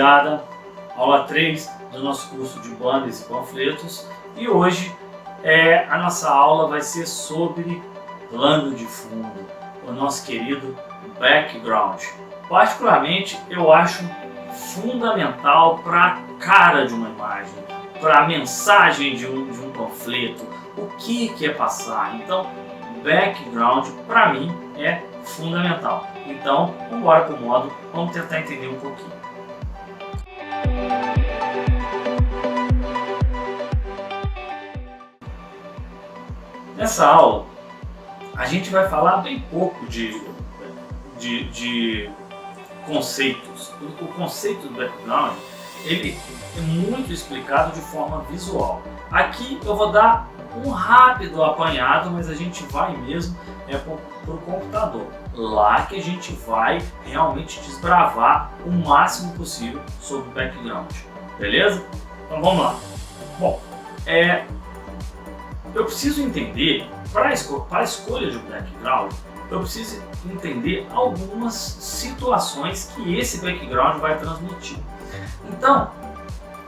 rapaziada, aula 3 do nosso curso de banners e panfletos, e hoje a nossa aula vai ser sobre plano de fundo, o nosso querido background. Particularmente eu acho fundamental para a cara de uma imagem, para a mensagem de um panfleto, o que é passar. Então background para mim é fundamental. Então vamos embora para o módulo, vamos tentar entender um pouquinho. Nessa aula a gente vai falar bem pouco de conceitos. O conceito do background ele é muito explicado de forma visual. Aqui eu vou dar um rápido apanhado, mas a gente vai mesmo para o computador. Lá que a gente vai realmente desbravar o máximo possível sobre o background. Beleza? Então vamos lá. Bom, eu preciso entender, para a escolha de um background, eu preciso entender algumas situações que esse background vai transmitir. Então,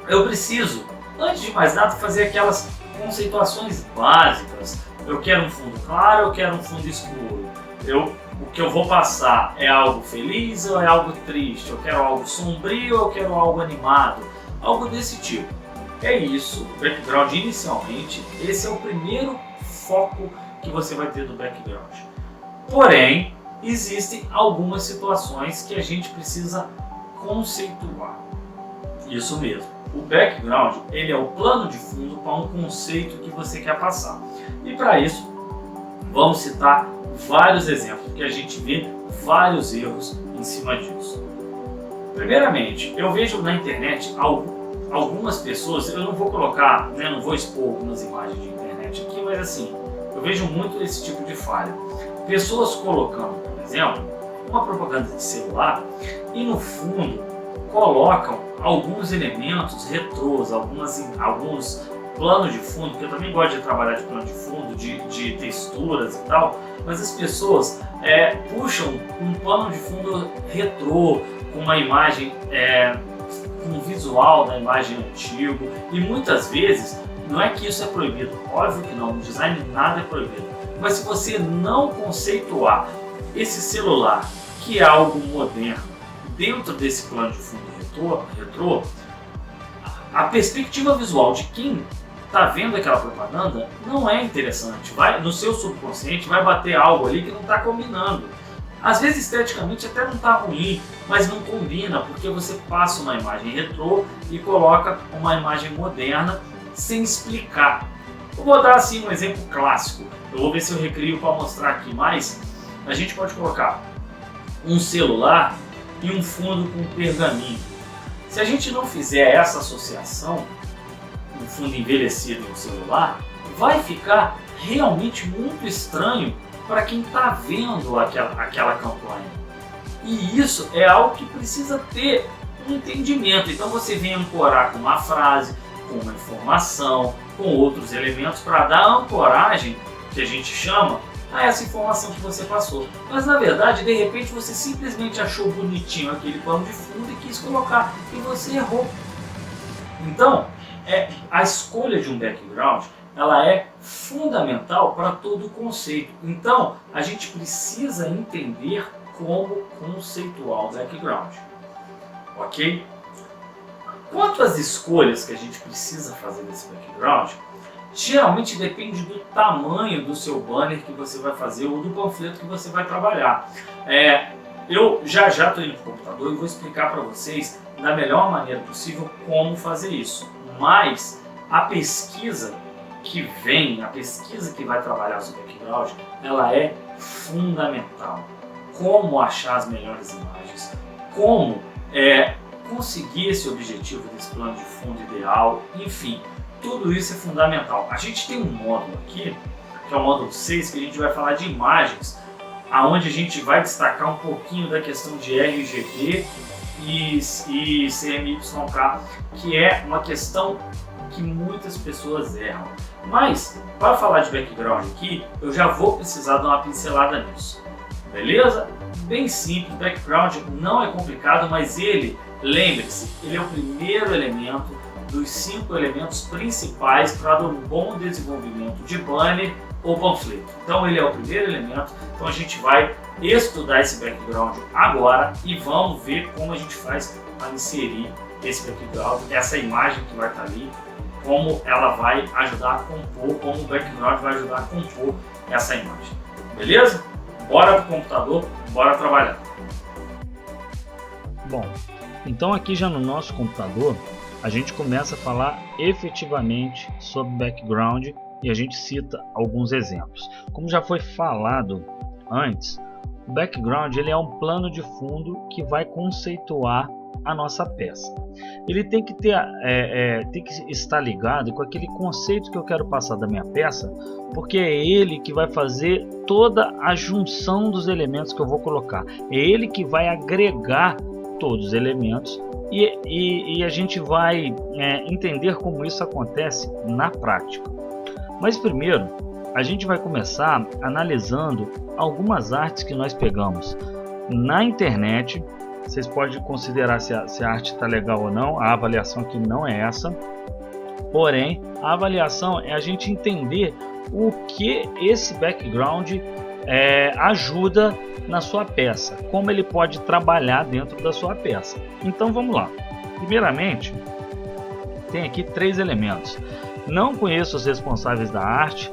eu preciso, antes de mais nada, fazer aquelas conceituações básicas. Eu quero um fundo claro, eu quero um fundo escuro. O que eu vou passar é algo feliz ou é algo triste? Eu quero algo sombrio ou eu quero algo animado? Algo desse tipo. É isso, o background inicialmente, esse é o primeiro foco que você vai ter do background. Porém, existem algumas situações que a gente precisa conceituar. Isso mesmo, o background ele é o plano de fundo para um conceito que você quer passar. E para isso, vamos citar vários exemplos, porque a gente vê vários erros em cima disso. Primeiramente, eu vejo na internet algumas pessoas, eu não vou colocar, não vou expor algumas imagens de internet aqui, mas assim, eu vejo muito esse tipo de falha. Pessoas colocando, por exemplo, uma propaganda de celular e no fundo colocam alguns elementos retrôs, alguns planos de fundo, que eu também gosto de trabalhar de plano de fundo, de texturas e tal, mas as pessoas puxam um plano de fundo retrô, com uma imagem um visual da imagem antigo, e muitas vezes não é que isso é proibido, óbvio que não, no design nada é proibido, mas se você não conceituar esse celular que é algo moderno dentro desse plano de fundo retrô, a perspectiva visual de quem está vendo aquela propaganda não é interessante, no seu subconsciente vai bater algo ali que não está combinando. Às vezes esteticamente até não está ruim, mas não combina porque você passa uma imagem retrô e coloca uma imagem moderna sem explicar. Eu vou dar assim um exemplo clássico, eu vou ver se eu recrio para mostrar aqui mais. A gente pode colocar um celular e um fundo com pergaminho. Se a gente não fizer essa associação, um fundo envelhecido em um celular, vai ficar realmente muito estranho para quem está vendo aquela campanha. E isso é algo que precisa ter um entendimento. Então você vem ancorar com uma frase, com uma informação, com outros elementos para dar a ancoragem, que a gente chama, a essa informação que você passou. Mas na verdade, de repente, você simplesmente achou bonitinho aquele plano de fundo e quis colocar, e você errou. Então, a escolha de um background ela é fundamental para todo o conceito. Então, a gente precisa entender como conceituar o background. Ok? Quanto às escolhas que a gente precisa fazer desse background, geralmente depende do tamanho do seu banner que você vai fazer ou do panfleto que você vai trabalhar. Eu já estou indo para o computador e vou explicar para vocês da melhor maneira possível como fazer isso. Mas a pesquisa que vai trabalhar o seu background, ela é fundamental. Como achar as melhores imagens, como conseguir esse objetivo desse plano de fundo ideal, enfim, tudo isso é fundamental. A gente tem um módulo aqui, que é o módulo 6, que a gente vai falar de imagens, aonde a gente vai destacar um pouquinho da questão de RGB e CMYK, que é uma questão que muitas pessoas erram. Mas, para falar de background aqui, eu já vou precisar dar uma pincelada nisso. Beleza? Bem simples, background não é complicado, mas ele Lembre-se, ele é o primeiro elemento dos 5 elementos principais para um bom desenvolvimento de banner ou panfleto. Então ele é o primeiro elemento, então a gente vai estudar esse background agora e vamos ver como a gente faz para inserir esse background, essa imagem que vai estar ali, como ela vai ajudar a compor, como o background vai ajudar a compor essa imagem. Beleza? Bora para o computador, bora trabalhar. Bom, então aqui já no nosso computador a gente começa a falar efetivamente sobre background e a gente cita alguns exemplos. Como já foi falado antes, o background ele é um plano de fundo que vai conceituar a nossa peça. Ele tem que ter, tem que estar ligado com aquele conceito que eu quero passar da minha peça, porque é ele que vai fazer toda a junção dos elementos que eu vou colocar. É ele que vai agregar todos os elementos e a gente vai entender como isso acontece na prática. Mas primeiro a gente vai começar analisando algumas artes que nós pegamos na internet. Vocês podem considerar se a arte está legal ou não, a avaliação aqui não é essa. Porém, a avaliação é a gente entender o que esse background ajuda na sua peça, como ele pode trabalhar dentro da sua peça. Então vamos lá. Primeiramente, tem aqui 3 elementos. Não conheço os responsáveis da arte,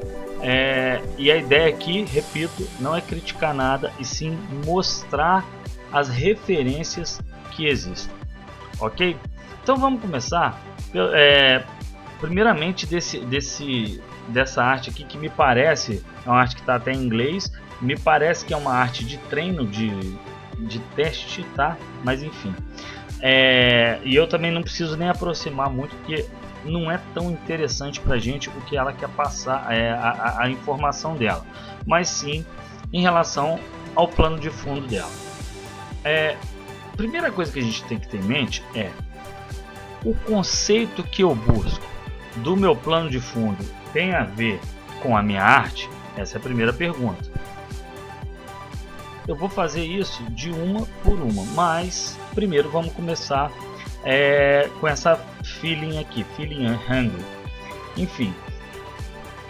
e a ideia aqui, repito, não é criticar nada, e sim mostrar as referências que existem, ok? Então vamos começar primeiramente dessa arte aqui, que me parece é uma arte que está até em inglês, me parece que é uma arte de treino, de teste, tá? Mas enfim, e eu também não preciso nem aproximar muito, porque não é tão interessante para a gente o que ela quer passar, a informação dela, mas sim em relação ao plano de fundo dela. Primeira coisa que a gente tem que ter em mente é o conceito que eu busco do meu plano de fundo tem a ver com a minha arte? Essa é a primeira pergunta. Eu vou fazer isso de uma por uma, mas primeiro vamos começar com essa feeling aqui, feeling hungry. Enfim,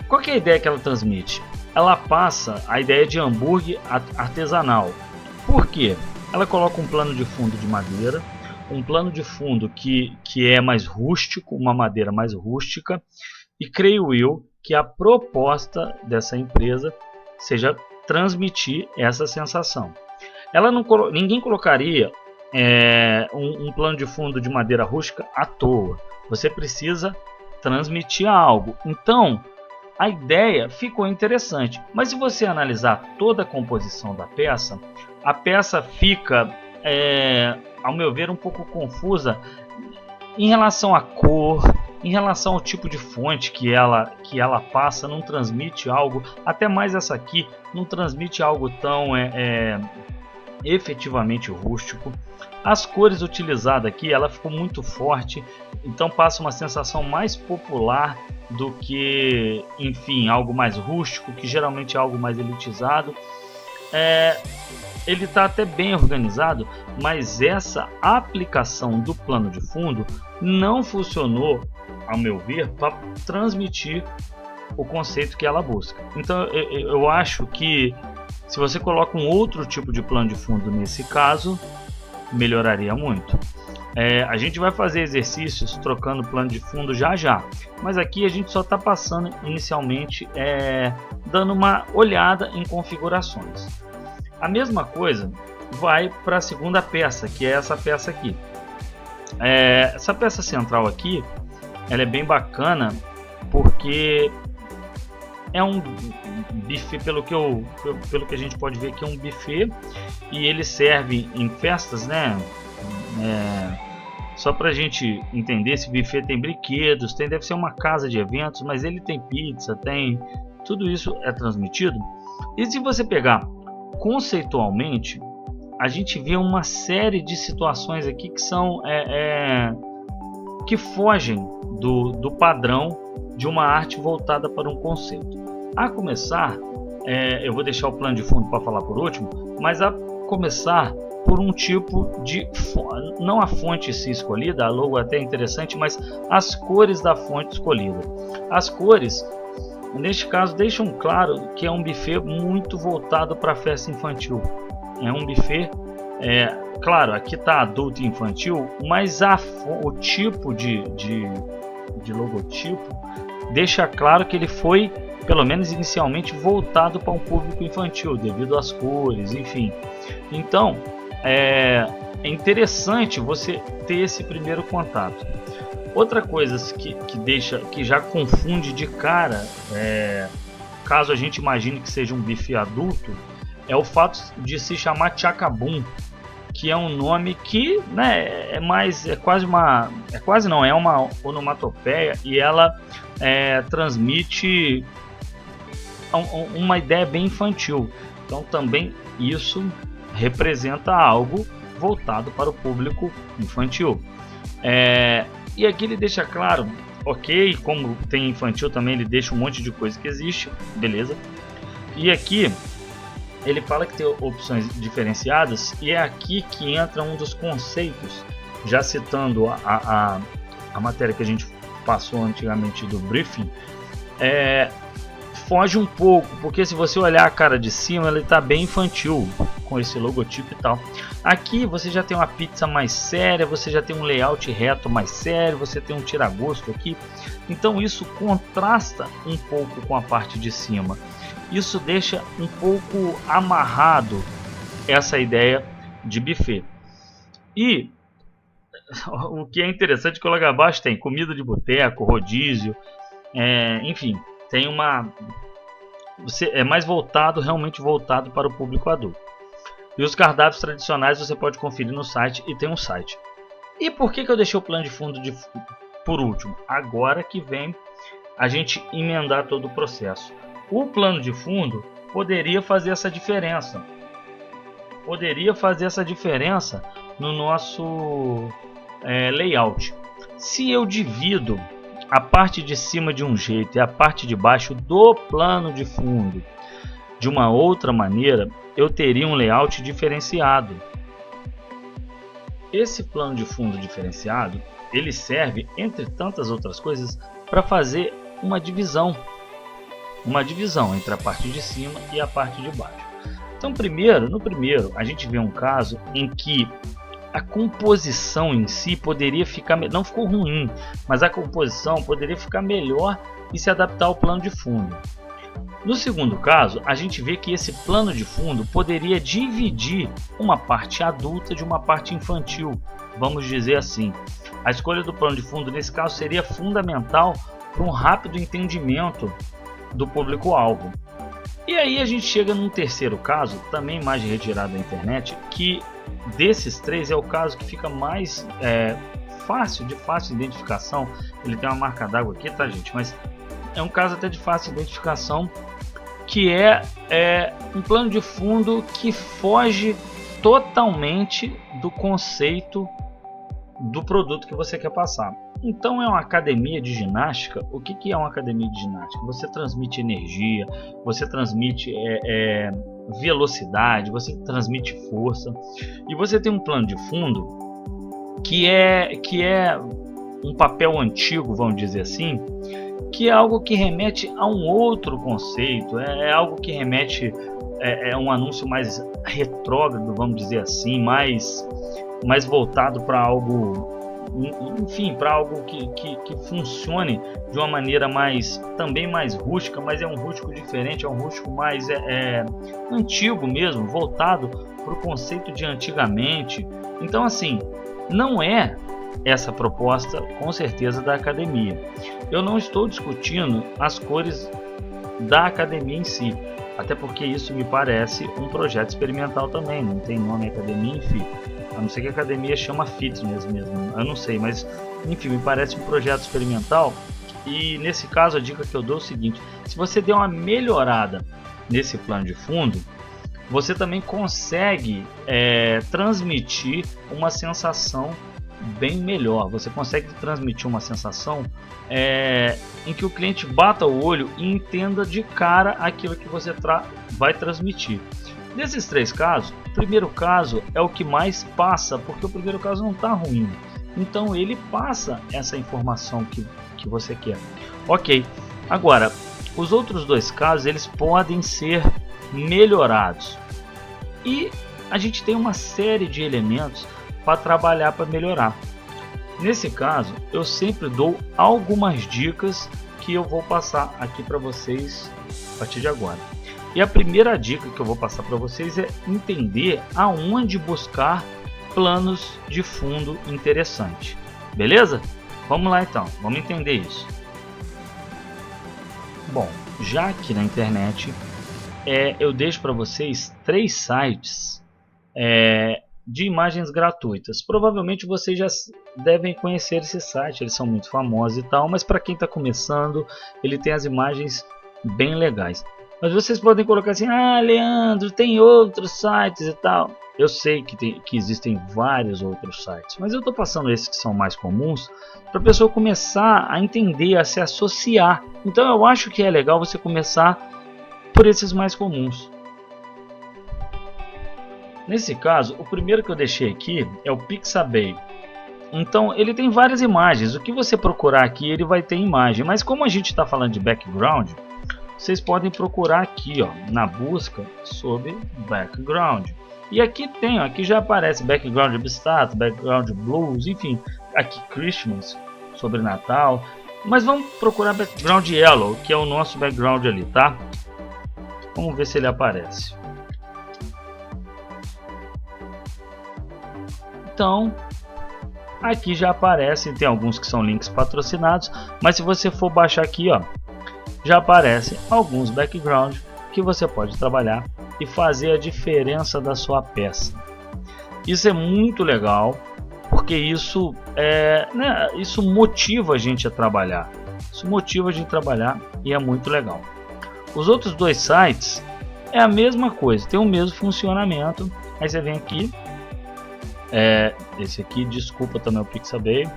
qual que é a ideia que ela transmite? Ela passa a ideia de hambúrguer artesanal. Por quê? Ela coloca um plano de fundo de madeira, um plano de fundo que é mais rústico, uma madeira mais rústica, e creio eu que a proposta dessa empresa seja transmitir essa sensação. Ninguém colocaria um plano de fundo de madeira rústica à toa. Você precisa transmitir algo. Então, a ideia ficou interessante, mas se você analisar toda a composição da peça, a peça fica, ao meu ver, um pouco confusa em relação à cor, em relação ao tipo de fonte que ela passa, não transmite algo, até mais essa aqui, não transmite algo tão efetivamente rústico. As cores utilizadas aqui, ela ficou muito forte, então passa uma sensação mais popular do que, enfim, algo mais rústico, que geralmente é algo mais elitizado. Ele está até bem organizado, mas essa aplicação do plano de fundo não funcionou, ao meu ver, para transmitir o conceito que ela busca. Então eu acho que se você coloca um outro tipo de plano de fundo nesse caso, melhoraria muito. A gente vai fazer exercícios trocando plano de fundo já, mas aqui a gente só está passando inicialmente, dando uma olhada em configurações. A mesma coisa vai para a segunda peça, que é essa peça aqui. Essa peça central aqui, ela é bem bacana porque é um buffet, pelo que a gente pode ver aqui, é um buffet, e ele serve em festas, né? Só para a gente entender, esse buffet tem brinquedos, deve ser uma casa de eventos, mas ele tem pizza, tem tudo isso é transmitido. E se você pegar conceitualmente, a gente vê uma série de situações aqui que são que fogem do padrão de uma arte voltada para um conceito. A começar, eu vou deixar o plano de fundo para falar por último, mas a começar por um tipo de, não a fonte em si escolhida, a logo até é interessante, mas as cores da fonte escolhida. As cores, neste caso, deixam claro que é um buffet muito voltado para a festa infantil. É um buffet, claro, aqui está adulto e infantil, mas o tipo de logotipo deixa claro que ele foi, pelo menos inicialmente, voltado para um público infantil, devido às cores, enfim. Então, é interessante você ter esse primeiro contato. Outra coisa que já confunde de cara, caso a gente imagine que seja um bife adulto, é o fato de se chamar Chacabum, que é um nome que, né, é uma onomatopeia, e ela transmite uma ideia bem infantil. Então também isso representa algo voltado para o público infantil. E aqui ele deixa claro, ok, como tem infantil também, ele deixa um monte de coisa que existe, beleza. E aqui ele fala que tem opções diferenciadas, e é aqui que entra um dos conceitos, já citando a matéria que a gente passou antigamente do briefing. Foge um pouco, porque se você olhar a cara de cima, ele está bem infantil, com esse logotipo e tal. Aqui você já tem uma pizza mais séria, você já tem um layout reto mais sério, você tem um tira-gosto aqui. Então isso contrasta um pouco com a parte de cima. Isso deixa um pouco amarrado essa ideia de buffet. E o que é interessante é que logo abaixo tem comida de boteco, rodízio, enfim, tem é mais realmente voltado para o público adulto. E os cardápios tradicionais você pode conferir no site, e tem um site. E por que eu deixei o plano de fundo por último? Agora que vem a gente emendar todo o processo. O plano de fundo poderia fazer essa diferença. No nosso layout. Se eu divido a parte de cima de um jeito e a parte de baixo do plano de fundo de uma outra maneira, eu teria um layout diferenciado. Esse plano de fundo diferenciado, ele serve, entre tantas outras coisas, para fazer uma divisão entre a parte de cima e a parte de baixo. Então, no primeiro, a gente vê um caso em que a composição em si poderia ficar, não ficou ruim, mas a composição poderia ficar melhor e se adaptar ao plano de fundo. No segundo caso, a gente vê que esse plano de fundo poderia dividir uma parte adulta de uma parte infantil, vamos dizer assim. A escolha do plano de fundo nesse caso seria fundamental para um rápido entendimento do público-alvo. E aí a gente chega num terceiro caso, também mais retirado da internet, que desses três é o caso que fica mais fácil identificação. Ele tem uma marca d'água aqui, tá, gente? Mas é um caso até de fácil identificação, que é um plano de fundo que foge totalmente do conceito do produto que você quer passar. Então é uma academia de ginástica. O que é uma academia de ginástica? Você transmite energia, você transmite velocidade, você transmite força, e você tem um plano de fundo que é um papel antigo, vamos dizer assim, que é algo que remete a um outro conceito, é algo que remete a um anúncio mais retrógrado, vamos dizer assim, mais voltado para algo, enfim, para algo que funcione de uma maneira também mais rústica, mas é um rústico diferente, é um rústico mais antigo mesmo, voltado para o conceito de antigamente. Então, assim, não é essa proposta, com certeza, da academia. Eu não estou discutindo as cores da academia em si, até porque isso me parece um projeto experimental também, não tem nome academia, enfim. A não ser que a academia chama fitness mesmo, eu não sei, mas enfim, me parece um projeto experimental. E nesse caso a dica que eu dou é o seguinte: se você der uma melhorada nesse plano de fundo, você também consegue transmitir uma sensação bem melhor. Você consegue transmitir uma sensação em que o cliente bata o olho e entenda de cara aquilo que você vai transmitir. Nesses três casos, primeiro caso é o que mais passa, porque o primeiro caso não está ruim. Então ele passa essa informação que você quer. Ok, agora os outros dois casos eles podem ser melhorados. E a gente tem uma série de elementos para trabalhar para melhorar. Nesse caso, eu sempre dou algumas dicas que eu vou passar aqui para vocês a partir de agora. E a primeira dica que eu vou passar para vocês é entender aonde buscar planos de fundo interessante. Beleza? Vamos lá então, vamos entender isso. Bom, já aqui na internet eu deixo para vocês 3 sites de imagens gratuitas. Provavelmente vocês já devem conhecer esse site, eles são muito famosos e tal, mas para quem está começando, ele tem as imagens bem legais. Mas vocês podem colocar assim: ah, Leandro, tem outros sites e tal. Eu sei que existem vários outros sites, mas eu estou passando esses que são mais comuns para a pessoa começar a entender, a se associar. Então eu acho que é legal você começar por esses mais comuns. Nesse caso, o primeiro que eu deixei aqui é o Pixabay. Então ele tem várias imagens. O que você procurar aqui, ele vai ter imagem. Mas como a gente está falando de background, vocês podem procurar aqui, ó, na busca sobre background. E aqui tem, ó, aqui já aparece background abstrato, background blues, enfim, aqui Christmas, sobre Natal. Mas vamos procurar background yellow, que é o nosso background ali, tá? Vamos ver se ele aparece. Então, aqui já aparece, tem alguns que são links patrocinados, mas se você for baixar aqui, ó, já aparecem alguns backgrounds que você pode trabalhar e fazer a diferença da sua peça. Isso é muito legal, porque isso isso motiva a gente a trabalhar. Isso motiva a gente a trabalhar e é muito legal. Os outros dois sites é a mesma coisa, tem o mesmo funcionamento. Aí você vem aqui, esse aqui, desculpa também o Pixabay,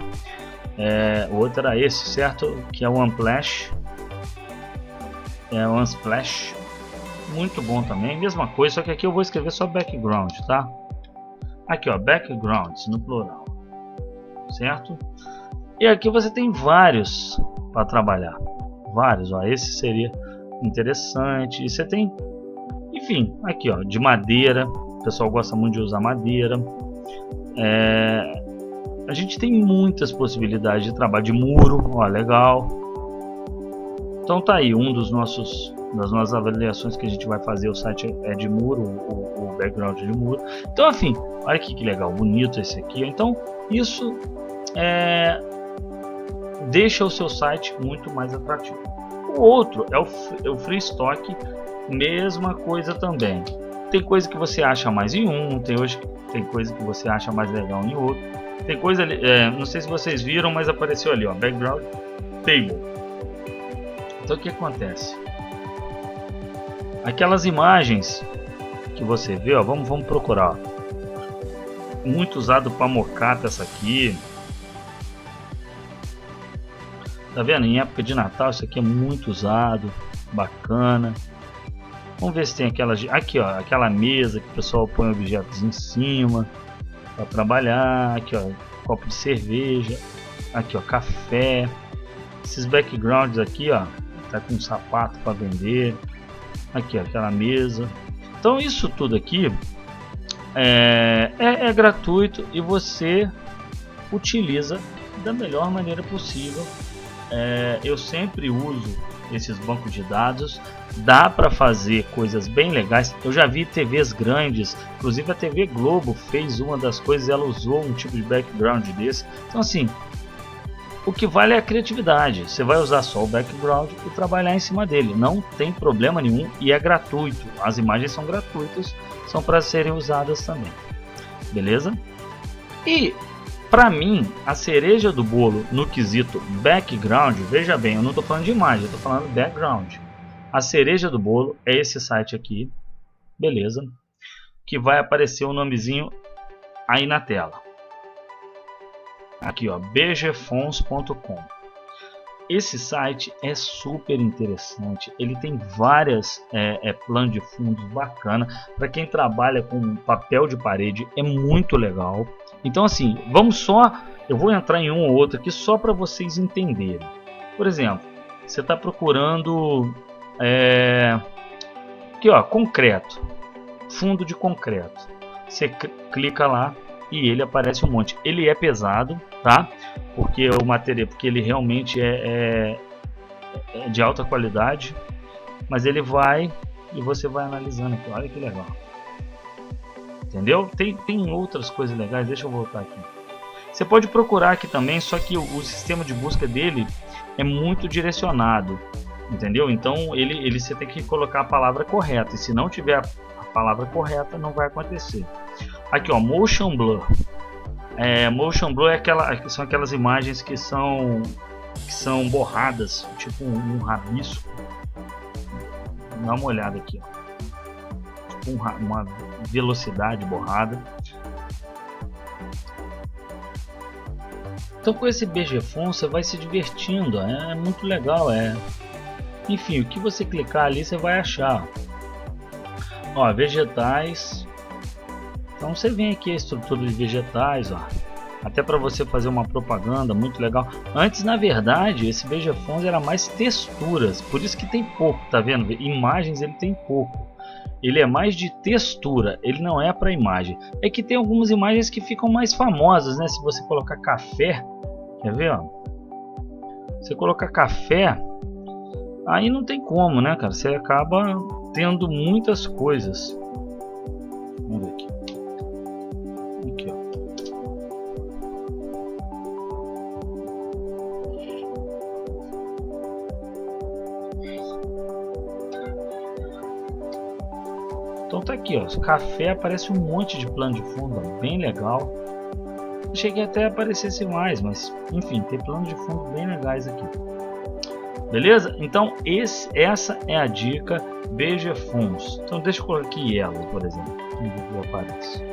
o outro era esse, certo? Que é o Unsplash. Unsplash, muito bom também, mesma coisa, só que aqui eu vou escrever só background, tá? Aqui, ó, backgrounds no plural, certo? E aqui você tem vários para trabalhar, vários, ó, esse seria interessante. E você tem, enfim, aqui, ó, de madeira, o pessoal gosta muito de usar madeira. A gente tem muitas possibilidades de trabalho, de muro, ó, legal. Então tá aí das nossas avaliações que a gente vai fazer. O site é de muro, o background de muro. Então, enfim, olha aqui que legal, bonito esse aqui. Então isso deixa o seu site muito mais atrativo. O outro é o Freestock, mesma coisa também. Tem coisa que você acha mais em um, tem coisa que você acha mais legal em outro. Tem coisa ali, não sei se vocês viram, mas apareceu ali, ó, background table. Então o que acontece? Aquelas imagens que você vê, ó, vamos procurar. Ó. Muito usado para mocap essa aqui. Tá vendo? Em época de Natal isso aqui é muito usado, bacana. Vamos ver se tem aquelas aqui, ó, aquela mesa que o pessoal põe objetos em cima para trabalhar. Aqui, ó, copo de cerveja. Aqui, ó, café. Esses backgrounds aqui, ó, tá com um sapato para vender. Aqui, ó, aquela mesa. Então isso tudo aqui é gratuito e você utiliza da melhor maneira possível. Eu sempre uso esses bancos de dados. Dá para fazer coisas bem legais. Eu já vi TVs grandes, inclusive a TV Globo fez uma das coisas, ela usou um tipo de background desse. Então assim, o que vale é a criatividade. Você vai usar só o background e trabalhar em cima dele, não tem problema nenhum e é gratuito. As imagens são gratuitas, são para serem usadas também, beleza? E para mim, a cereja do bolo no quesito background, veja bem, eu não estou falando de imagem, eu estou falando background. A cereja do bolo é esse site aqui, beleza? Que vai aparecer o nomezinho aí na tela. Aqui, ó, bgfons.com. esse site é super interessante, ele tem várias planos de fundos bacana para quem trabalha com papel de parede, é muito legal. Então assim, eu vou entrar em um ou outro aqui só para vocês entenderem. Por exemplo, você está procurando aqui, ó, concreto, fundo de concreto. Você clica lá e ele aparece um monte. Ele é pesado, tá? Porque o material, porque ele realmente é de alta qualidade, mas ele vai e você vai analisando aqui. Olha que legal. Entendeu? Tem outras coisas legais. Deixa eu voltar aqui. Você pode procurar aqui também, só que o sistema de busca dele é muito direcionado, entendeu? Então você tem que colocar a palavra correta, e se não tiver a palavra correta não vai acontecer. Aqui, ó, motion blur. Motion blur são aquelas imagens que são borradas, tipo um rabisco. Dá uma olhada aqui, ó. Tipo uma velocidade borrada. Então com esse BGFont você vai se divertindo, é muito legal, Enfim, o que você clicar ali você vai achar. Ó, vegetais. Então você vem aqui a estrutura de vegetais, ó. Até para você fazer uma propaganda, muito legal. Antes, na verdade, esse BGFont era mais texturas, por isso que tem pouco, tá vendo? Imagens ele tem pouco. Ele é mais de textura, ele não é para imagem. É que tem algumas imagens que ficam mais famosas, né? Se você colocar café, quer ver, ó? Você colocar café, aí não tem como, né, cara? Você acaba tendo muitas coisas. Vamos ver aqui. Aqui, ó. Então tá aqui, ó. Café, aparece um monte de plano de fundo, ó, bem legal. Cheguei até a aparecesse mais, mas enfim, tem planos de fundo bem legais aqui. Beleza? Então essa é a dica BGFonts. Então deixa eu colocar aqui Yellow, por exemplo. Vamos ver o que aparece.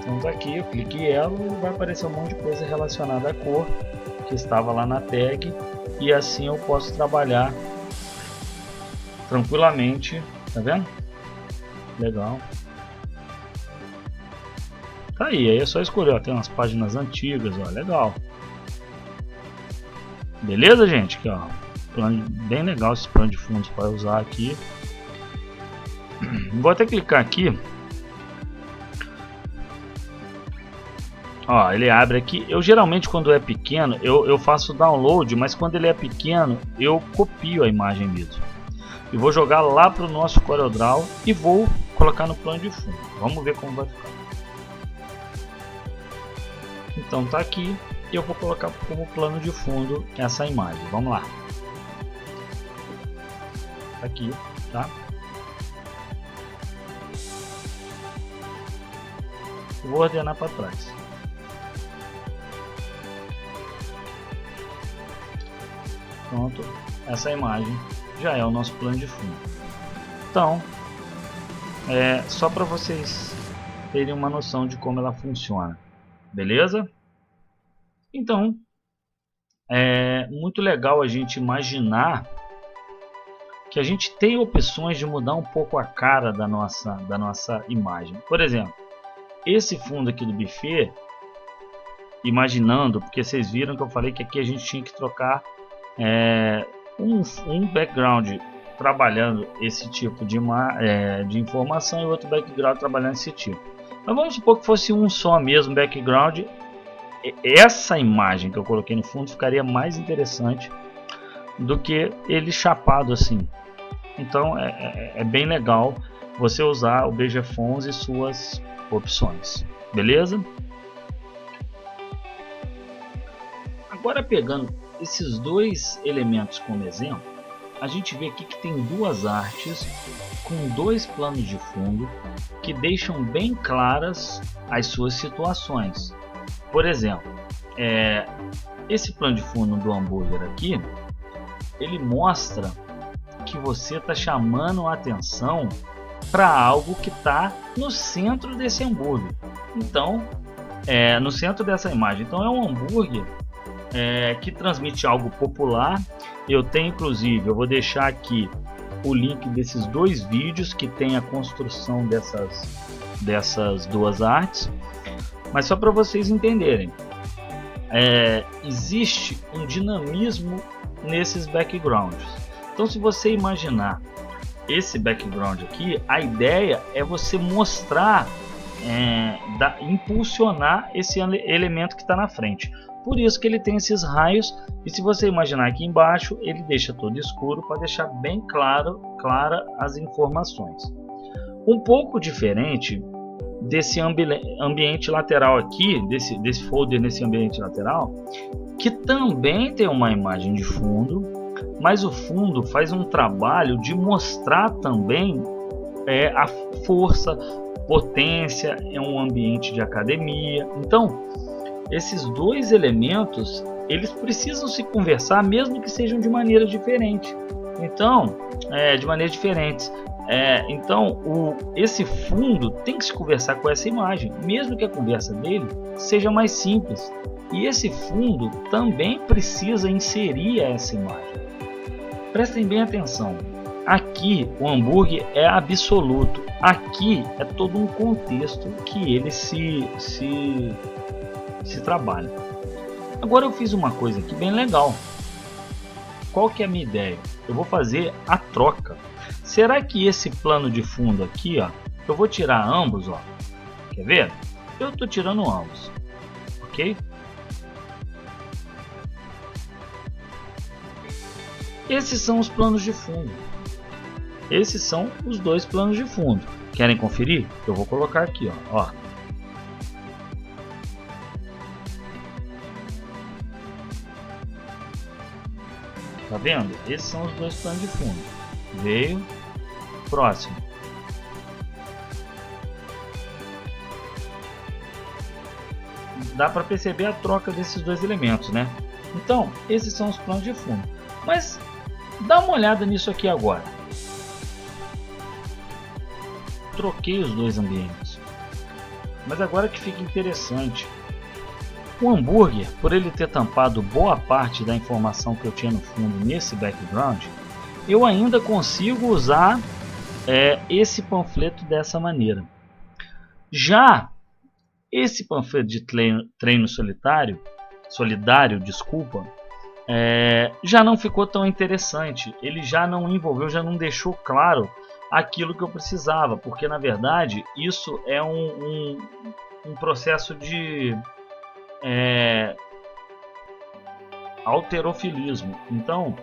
Então tá aqui, eu clico em Yellow e vai aparecer um monte de coisa relacionada à cor que estava lá na tag. E assim eu posso trabalhar tranquilamente, tá vendo? Legal. Tá aí é só escolher, ó, tem umas páginas antigas, ó, legal. Beleza, gente? Aqui, ó, plano, bem legal esse plano de fundos para usar aqui. Vou até clicar aqui. Ó, ele abre aqui. Eu geralmente quando é pequeno eu faço download, mas quando ele é pequeno eu copio a imagem mesmo e vou jogar lá para o nosso CorelDRAW e vou colocar no plano de fundo. Vamos ver como vai ficar. Então tá aqui, eu vou colocar como plano de fundo essa imagem. Vamos lá. Tá aqui, tá? Eu vou ordenar para trás. Pronto, essa imagem já é o nosso plano de fundo. Então, só para vocês terem uma noção de como ela funciona, beleza? Então, é muito legal a gente imaginar que a gente tem opções de mudar um pouco a cara da nossa imagem. Por exemplo, esse fundo aqui do buffet, imaginando, porque vocês viram que eu falei que aqui a gente tinha que trocar um background trabalhando esse tipo de informação e outro background trabalhando esse tipo. Mas vamos supor que fosse um só mesmo background. Essa imagem que eu coloquei no fundo ficaria mais interessante do que ele chapado assim. Então é bem legal você usar o BGFonts e suas opções, beleza? Agora pegando esses dois elementos como exemplo, a gente vê aqui que tem duas artes com dois planos de fundo que deixam bem claras as suas situações. Por exemplo, esse plano de fundo do hambúrguer aqui, ele mostra que você está chamando a atenção para algo que está no centro desse hambúrguer. Então, no centro dessa imagem, então é um hambúrguer que transmite algo popular. Eu tenho, inclusive, eu vou deixar aqui o link desses 2 vídeos que tem a construção dessas 2 artes, mas só para vocês entenderem, existe um dinamismo nesses backgrounds. Então, se você imaginar esse background aqui, a ideia é você mostrar, impulsionar esse elemento que está na frente. Por isso que ele tem esses raios, e se você imaginar aqui embaixo, ele deixa todo escuro para deixar bem clara as informações. Um pouco diferente desse ambiente lateral aqui, desse folder nesse ambiente lateral, que também tem uma imagem de fundo, mas o fundo faz um trabalho de mostrar também a força, potência, é um ambiente de academia. Então, esses 2 elementos, eles precisam se conversar, mesmo que sejam de maneira diferente. Então, de maneiras diferentes. Então, esse fundo tem que se conversar com essa imagem, mesmo que a conversa dele seja mais simples. E esse fundo também precisa inserir essa imagem. Prestem bem atenção. Aqui o hambúrguer é absoluto. Aqui é todo um contexto que ele se trabalha. Agora eu fiz uma coisa aqui bem legal. Qual que é a minha ideia? Eu vou fazer a troca. Será que esse plano de fundo aqui, ó, eu vou tirar ambos, ó. Quer ver? Eu estou tirando ambos, ok? Esses são os planos de fundo. Esses são os 2 planos de fundo. Querem conferir? Eu vou colocar aqui, ó. Tá vendo? Esses são os 2 planos de fundo. Veio. Próximo. Dá para perceber a troca desses 2 elementos, né? Então, esses são os planos de fundo. Mas dá uma olhada nisso aqui agora. Troquei os 2 ambientes. Mas agora que fica interessante. O hambúrguer, por ele ter tampado boa parte da informação que eu tinha no fundo nesse background, eu ainda consigo usar esse panfleto dessa maneira. Já esse panfleto de treino solidário, já não ficou tão interessante. Ele já não envolveu, já não deixou claro aquilo que eu precisava, porque na verdade isso é um processo de alterofilismo. Então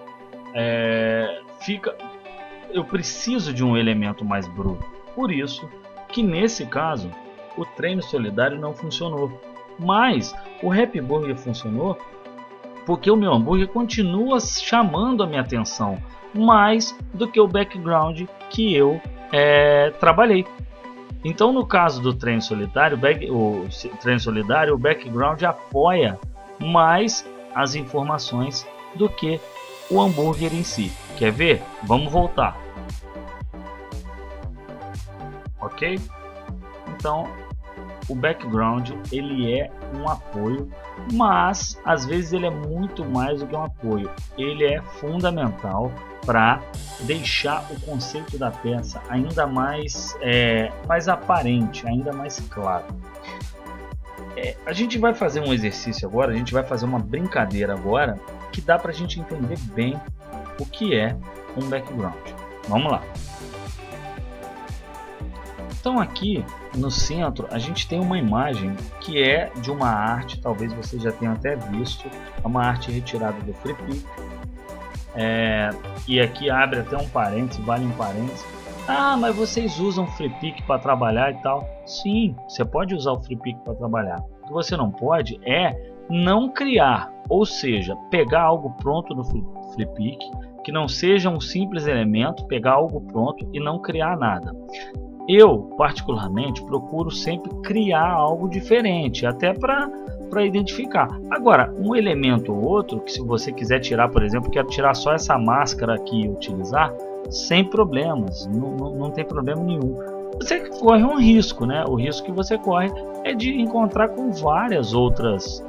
eu preciso de um elemento mais bruto. Por isso que nesse caso o treino solidário não funcionou, mas o Happy Burger funcionou porque o meu hambúrguer continua chamando a minha atenção mais do que o background que eu trabalhei. Então, no caso do treino solidário, o background apoia mais as informações do que o hambúrguer em si. Quer ver? Vamos voltar. Ok? Então, o background ele é um apoio, mas às vezes ele é muito mais do que um apoio. Ele é fundamental para deixar o conceito da peça ainda mais aparente, ainda mais claro. A gente vai fazer um exercício agora, a gente vai fazer uma brincadeira agora que dá para a gente entender bem o que é um background. Vamos lá. Então aqui no centro a gente tem uma imagem que é de uma arte, talvez você já tenha até visto, é uma arte retirada do Freepik. E aqui abre até um parênteses, vale um parênteses. Ah, mas vocês usam Freepik para trabalhar e tal? Sim, você pode usar o Freepik para trabalhar. O que você não pode é não criar, ou seja, pegar algo pronto do Freepik, que não seja um simples elemento, pegar algo pronto e não criar nada. Eu, particularmente, procuro sempre criar algo diferente, até para identificar. Agora, um elemento ou outro, que se você quiser tirar, por exemplo, quero tirar só essa máscara aqui e utilizar, sem problemas, não tem problema nenhum. você corre um risco, né? O risco que você corre é de encontrar com várias outras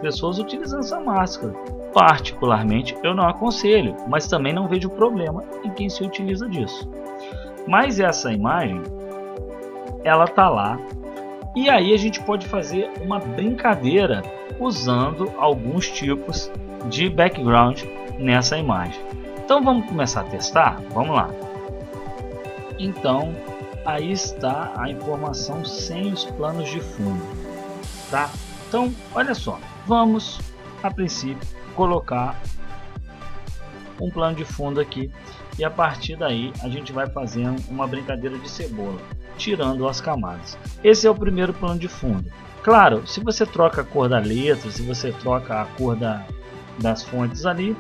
pessoas utilizando essa máscara. Particularmente eu não aconselho, mas também não vejo problema em quem se utiliza disso. Mas essa imagem, ela tá lá, e aí a gente pode fazer uma brincadeira usando alguns tipos de background nessa imagem. Então vamos começar a testar? Vamos lá. Então aí está a informação sem os planos de fundo, tá? Então olha só, vamos a princípio colocar um plano de fundo aqui, e a partir daí a gente vai fazendo uma brincadeira de cebola, tirando as camadas. Esse é o primeiro plano de fundo. Claro, se você troca a cor da letra, se você troca a cor das fontes ali,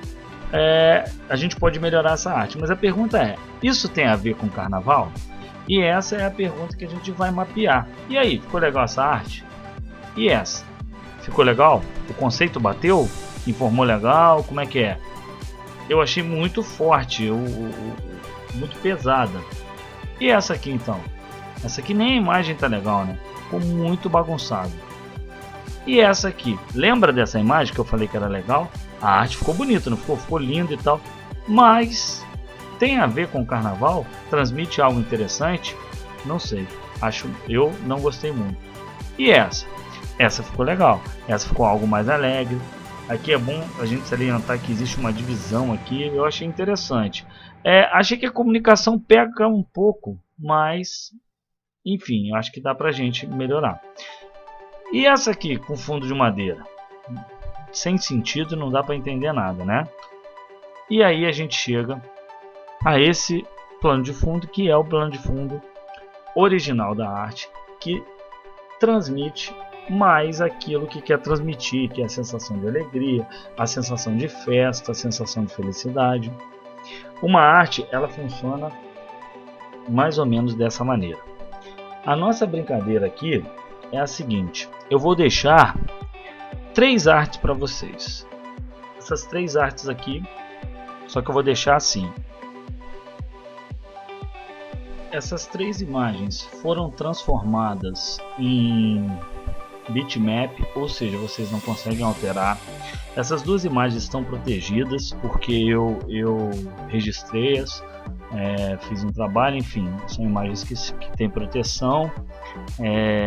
a gente pode melhorar essa arte. Mas a pergunta é, isso tem a ver com carnaval? E essa é a pergunta que a gente vai mapear. E aí, ficou legal essa arte? E essa? Ficou legal? O conceito bateu? Informou legal? Como é que é? Eu achei muito forte, muito pesada. E essa aqui então? Essa aqui nem a imagem tá legal, né? Ficou muito bagunçado. E essa aqui? Lembra dessa imagem que eu falei que era legal? A arte ficou bonita, não ficou? Ficou lindo e tal. Mas tem a ver com o carnaval? Transmite algo interessante? Não sei. Eu não gostei muito. E essa? Essa ficou legal. Essa ficou algo mais alegre. Aqui é bom a gente salientar que existe uma divisão aqui. Eu achei interessante. Achei que a comunicação pega um pouco, mas enfim, eu acho que dá pra gente melhorar. E essa aqui com fundo de madeira? Sem sentido, não dá para entender nada, né? E aí a gente chega a esse plano de fundo, que é o plano de fundo original da arte, que transmite mais aquilo que quer transmitir, que é a sensação de alegria, a sensação de festa, a sensação de felicidade. Uma arte, ela funciona mais ou menos dessa maneira. A nossa brincadeira aqui é a seguinte: eu vou deixar 3 artes para vocês. Essas 3 artes aqui, só que eu vou deixar assim. Essas 3 imagens foram transformadas em bitmap, ou seja, vocês não conseguem alterar. Essas 2 imagens estão protegidas porque eu registrei-as, fiz um trabalho, enfim, são imagens que têm proteção.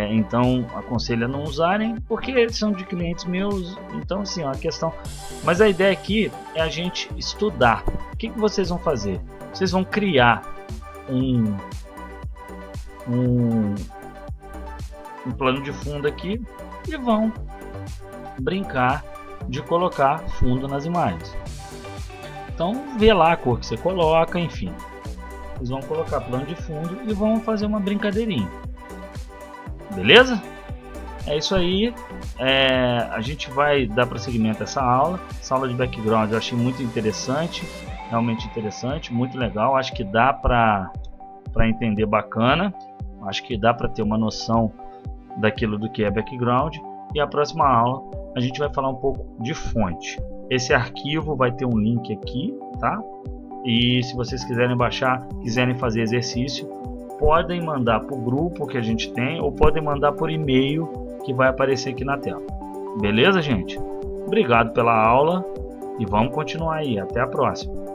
Então aconselho a não usarem porque são de clientes meus. Então assim, a questão, mas a ideia aqui é a gente estudar. O que vocês vão fazer? Vocês vão criar um plano de fundo aqui e vão brincar de colocar fundo nas imagens. Então vê lá a cor que você coloca, enfim, vocês vão colocar plano de fundo e vão fazer uma brincadeirinha. Beleza? É isso aí. A gente vai dar prosseguimento a essa aula. Essa aula de background eu achei muito interessante, realmente interessante, muito legal. Acho que dá para entender bacana. Acho que dá para ter uma noção daquilo do que é background. E a próxima aula a gente vai falar um pouco de fonte. Esse arquivo vai ter um link aqui, tá? E se vocês quiserem baixar, quiserem fazer exercício, podem mandar para o grupo que a gente tem, ou podem mandar por e-mail que vai aparecer aqui na tela. Beleza, gente? Obrigado pela aula e vamos continuar aí. Até a próxima.